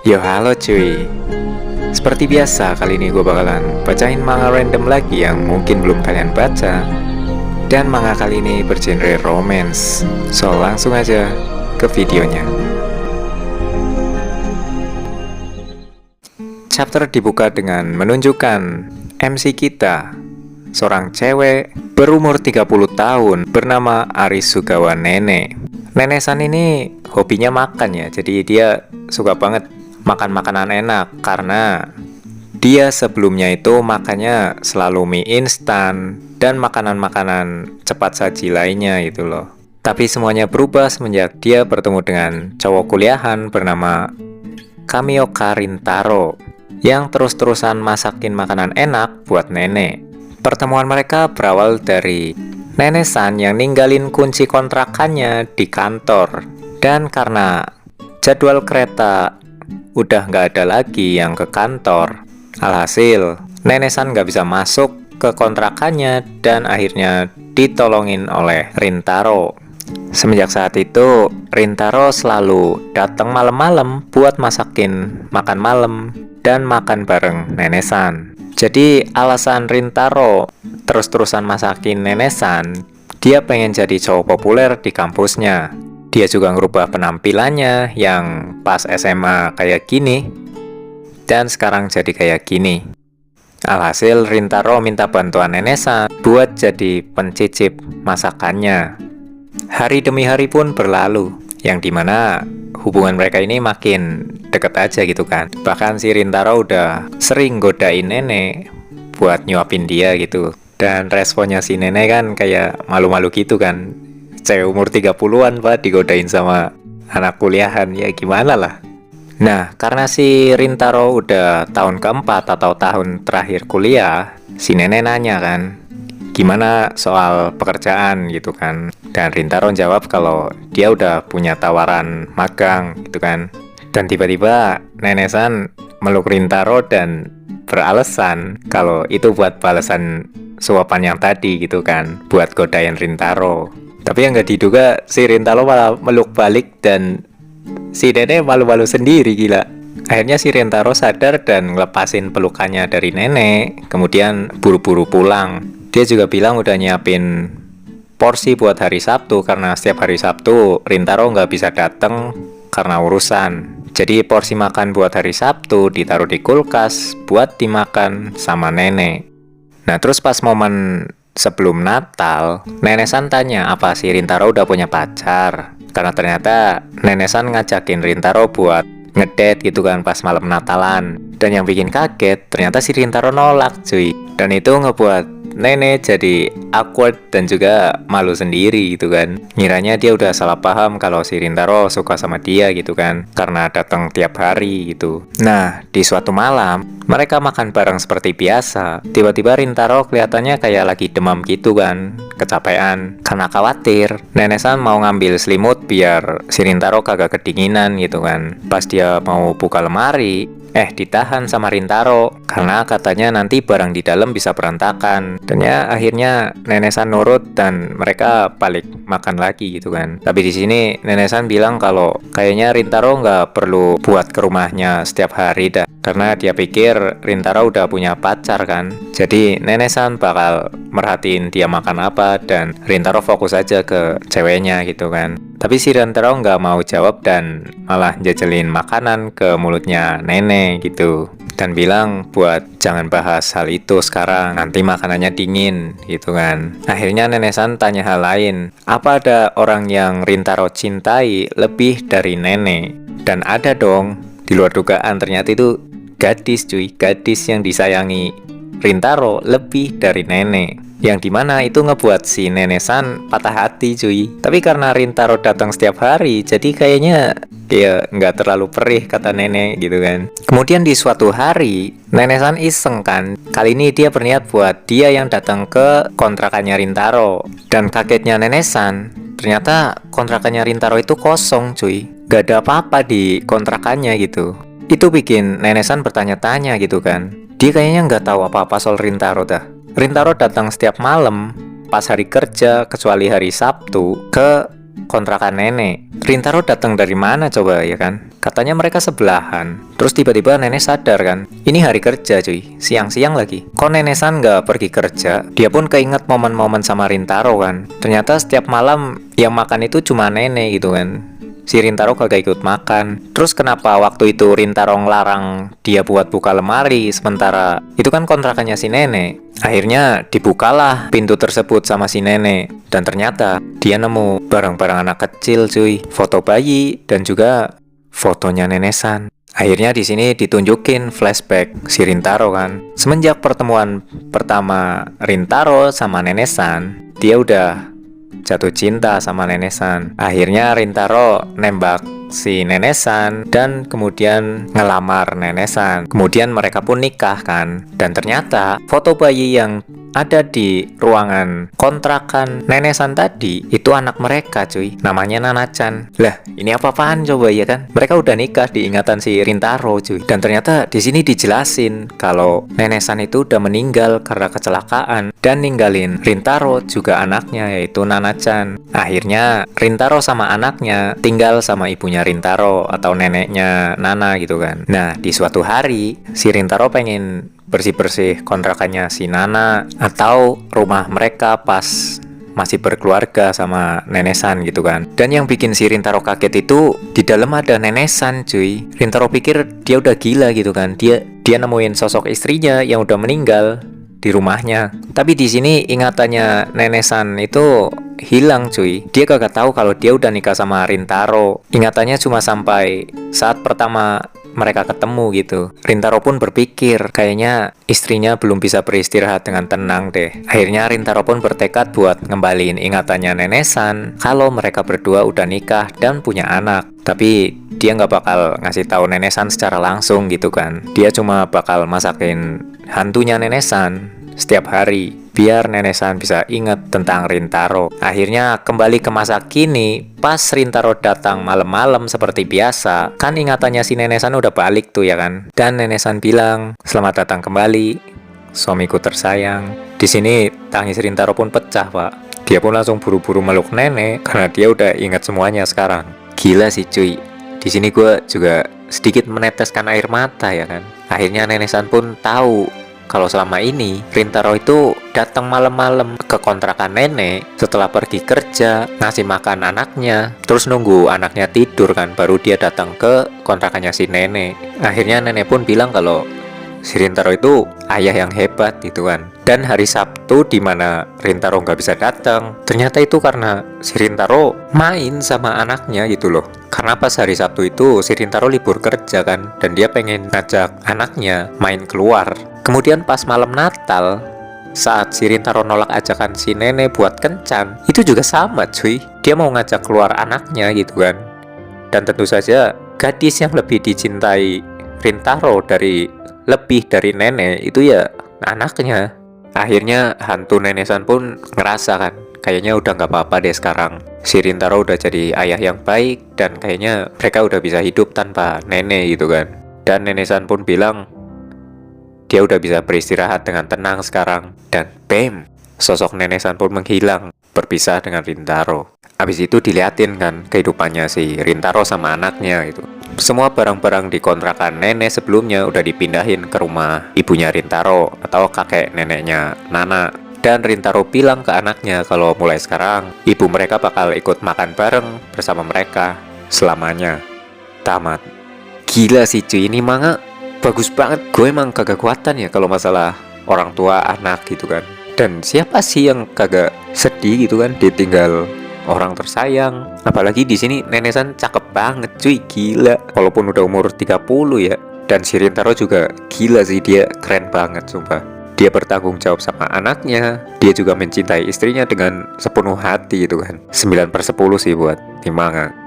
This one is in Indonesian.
Yo halo cuy. Seperti biasa kali ini gue bakalan bacain manga random lagi yang mungkin belum kalian baca. Dan manga kali ini bergenre romance. So langsung aja ke videonya. Chapter dibuka dengan menunjukkan MC kita, seorang cewek berumur 30 tahun bernama Aris Sugawa Nene. Nenek-san ini hobinya makan ya, jadi dia suka banget makan makanan enak karena dia sebelumnya itu makannya selalu mie instan dan makanan-makanan cepat saji lainnya gitu loh. Tapi semuanya berubah semenjak dia bertemu dengan cowok kuliahan bernama Kamioka Rintaro yang terus-terusan masakin makanan enak buat nenek. Pertemuan mereka berawal dari nenek-san yang ninggalin kunci kontrakannya di kantor. Dan karena jadwal kereta udah nggak ada lagi yang ke kantor, alhasil nenek-san nggak bisa masuk ke kontrakannya dan akhirnya ditolongin oleh Rintaro. Semenjak saat itu Rintaro selalu datang malam-malam buat masakin makan malam dan makan bareng nenek-san. Jadi alasan Rintaro terus-terusan masakin nenek-san, dia pengen jadi cowok populer di kampusnya. Dia juga ngerubah penampilannya yang pas SMA kayak gini dan sekarang jadi kayak gini. Alhasil Rintaro minta bantuan nenek-san buat jadi pencicip masakannya. Hari demi hari pun berlalu, yang dimana hubungan mereka ini makin deket aja gitu kan. Bahkan si Rintaro udah sering godain nenek buat nyuapin dia gitu. Dan responnya si nenek kan kayak malu-malu gitu kan. Cewek umur 30-an pak digodain sama anak kuliahan, ya gimana lah. Nah, karena si Rintaro udah tahun keempat atau tahun terakhir kuliah, si nenek nanya kan, gimana soal pekerjaan gitu kan. Dan Rintaro jawab kalau dia udah punya tawaran magang gitu kan. Dan tiba-tiba nenek-san meluk Rintaro dan beralasan kalau itu buat balasan suapan yang tadi gitu kan, buat godain Rintaro. Tapi yang gak diduga si Rintaro malah meluk balik dan si nenek malu-malu sendiri, gila. Akhirnya si Rintaro sadar dan ngelepasin pelukannya dari nenek, kemudian buru-buru pulang. Dia juga bilang udah nyiapin porsi buat hari Sabtu karena setiap hari Sabtu Rintaro nggak bisa datang karena urusan. Jadi porsi makan buat hari Sabtu ditaruh di kulkas buat dimakan sama nenek. Nah terus pas momen sebelum Natal, nenek-san tanya apa si Rintaro udah punya pacar. Karena ternyata nenek-san ngajakin Rintaro buat ngedate gitu kan pas malam Natalan. Dan yang bikin kaget, ternyata si Rintaro nolak cuy. Dan itu ngebuat nenek jadi awkward dan juga malu sendiri gitu kan. Ngiranya dia udah salah paham kalau si Rintaro suka sama dia gitu kan, karena datang tiap hari gitu. Nah, di suatu malam, mereka makan bareng seperti biasa. Tiba-tiba Rintaro kelihatannya kayak lagi demam gitu kan, kecapean. Karena khawatir, nenek-san mau ngambil selimut biar si Rintaro kagak kedinginan gitu kan. Pas dia mau buka lemari, ditahan sama Rintaro karena katanya nanti barang di dalam bisa berantakan. Dan ya akhirnya nenek-san nurut dan mereka balik makan lagi gitu kan. Tapi di sini nenek-san bilang kalau kayaknya Rintaro nggak perlu buat ke rumahnya setiap hari dah, karena dia pikir Rintaro udah punya pacar kan. Jadi nenek-san bakal merhatiin dia makan apa dan Rintaro fokus aja ke ceweknya gitu kan. Tapi si Rintaro nggak mau jawab dan malah jajelin makanan ke mulutnya nenek gitu. Dan bilang buat jangan bahas hal itu sekarang, nanti makanannya dingin gitu kan. Akhirnya nenek-san tanya hal lain. Apa ada orang yang Rintaro cintai lebih dari nenek? Dan ada dong, di luar dugaan ternyata itu gadis cuy. Gadis yang disayangi Rintaro lebih dari nenek. Yang dimana itu ngebuat si nenek-san patah hati cuy. Tapi karena Rintaro datang setiap hari, jadi kayaknya ya nggak terlalu perih kata nenek gitu kan. Kemudian di suatu hari, nenek-san iseng kan. Kali ini dia berniat buat dia yang datang ke kontrakannya Rintaro. Dan kagetnya nenek-san, ternyata kontrakannya Rintaro itu kosong cuy. Gak ada apa-apa di kontrakannya gitu. Itu bikin nenek-san bertanya-tanya gitu kan. Dia kayaknya nggak tahu apa-apa soal Rintaro dah. Rintaro datang setiap malam pas hari kerja kecuali hari Sabtu ke kontrakan nenek. Rintaro datang dari mana coba ya kan? Katanya mereka sebelahan. Terus tiba-tiba nenek sadar kan, ini hari kerja cuy, siang-siang lagi. Kok nenek San nggak pergi kerja? Dia pun keinget momen-momen sama Rintaro kan. Ternyata setiap malam yang makan itu cuma nenek gitu kan. Si Rintaro kagak ikut makan. Terus kenapa waktu itu Rintaro ngelarang dia buat buka lemari, sementara itu kan kontrakannya si nenek. Akhirnya dibukalah pintu tersebut sama si nenek. Dan ternyata dia nemu barang-barang anak kecil cuy, foto bayi dan juga fotonya nenek San. Akhirnya di sini ditunjukin flashback si Rintaro kan. Semenjak pertemuan pertama Rintaro sama nenek San, dia udah jatuh cinta sama nenek San. Akhirnya Rintaro nembak si nenek San dan kemudian ngelamar nenek San. Kemudian mereka pun nikah kan. Dan ternyata foto bayi yang ada di ruangan kontrakan nenek San tadi itu anak mereka cuy, namanya Nana-chan. Lah ini apa-apaan coba ya kan? Mereka udah nikah di ingatan si Rintaro cuy. Dan ternyata di sini dijelasin kalau nenek San itu udah meninggal karena kecelakaan dan ninggalin Rintaro juga anaknya yaitu Nana-chan. Akhirnya Rintaro sama anaknya tinggal sama ibunya Rintaro atau neneknya Nana gitu kan. Nah di suatu hari si Rintaro pengen bersih-bersih kontrakannya si Nana atau rumah mereka pas masih berkeluarga sama nenek San gitu kan. Dan yang bikin si Rintaro kaget itu di dalam ada nenek San cuy. Rintaro pikir dia udah gila gitu kan. Dia nemuin sosok istrinya yang udah meninggal di rumahnya. Tapi di sini ingatannya nenek San itu hilang cuy. Dia kagak tahu kalau dia udah nikah sama Rintaro. Ingatannya cuma sampai saat pertama mereka ketemu gitu. Rintaro pun berpikir kayaknya istrinya belum bisa beristirahat dengan tenang deh. Akhirnya Rintaro pun bertekad buat ngembaliin ingatannya nenek San kalau mereka berdua udah nikah dan punya anak. Tapi dia nggak bakal ngasih tahu nenek San secara langsung gitu kan. Dia cuma bakal masakin hantunya nenek San setiap hari biar nenek San bisa ingat tentang Rintaro. Akhirnya kembali ke masa kini, pas Rintaro datang malam-malam seperti biasa, kan ingatannya si nenek San udah balik tuh ya kan. Dan nenek San bilang, "Selamat datang kembali, suamiku tersayang." Di sini tangis Rintaro pun pecah pak. Dia pun langsung buru-buru meluk nenek karena dia udah ingat semuanya sekarang. Gila sih cuy. Di sini gue juga sedikit meneteskan air mata ya kan. Akhirnya nenek San pun tahu kalau selama ini Rintaro itu datang malam-malam ke kontrakan nenek setelah pergi kerja, ngasih makan anaknya, terus nunggu anaknya tidur kan, baru dia datang ke kontrakannya si nenek. Akhirnya nenek pun bilang kalau si Rintaro itu ayah yang hebat gitu kan. Dan hari Sabtu di mana Rintaro nggak bisa datang, ternyata itu karena si Rintaro main sama anaknya gitu loh. Karena pas hari Sabtu itu si Rintaro libur kerja kan, dan dia pengen ngajak anaknya main keluar. Kemudian pas malam Natal, saat si Rintaro nolak ajakan si nenek buat kencan, itu juga sama cuy. Dia mau ngajak keluar anaknya gitu kan. Dan tentu saja gadis yang lebih dicintai Rintaro lebih dari nenek itu ya anaknya. Akhirnya hantu nenek San pun ngerasa kan, kayaknya udah nggak apa-apa deh sekarang. Si Rintaro udah jadi ayah yang baik dan kayaknya mereka udah bisa hidup tanpa nenek gitu kan. Dan nenek San pun bilang dia udah bisa beristirahat dengan tenang sekarang. Dan bam, sosok nenek San pun menghilang, berpisah dengan Rintaro. Habis itu diliatin kan kehidupannya si Rintaro sama anaknya itu. Semua barang-barang di kontrakan nenek sebelumnya udah dipindahin ke rumah ibunya Rintaro atau kakek neneknya Nana. Dan Rintaro bilang ke anaknya kalau mulai sekarang ibu mereka bakal ikut makan bareng bersama mereka selamanya. Tamat. Gila sih cuy, ini manga bagus banget. Gue emang kagak kuatan ya kalau masalah orang tua anak gitu kan. Dan siapa sih yang kagak sedih gitu kan ditinggal orang tersayang. Apalagi di sini nenek San cakep banget cuy, gila. Walaupun udah umur 30 ya. Dan si Rintaro juga gila sih, dia keren banget sumpah. Dia bertanggung jawab sama anaknya. Dia juga mencintai istrinya dengan sepenuh hati gitu kan. 9/10 sih buat di manga.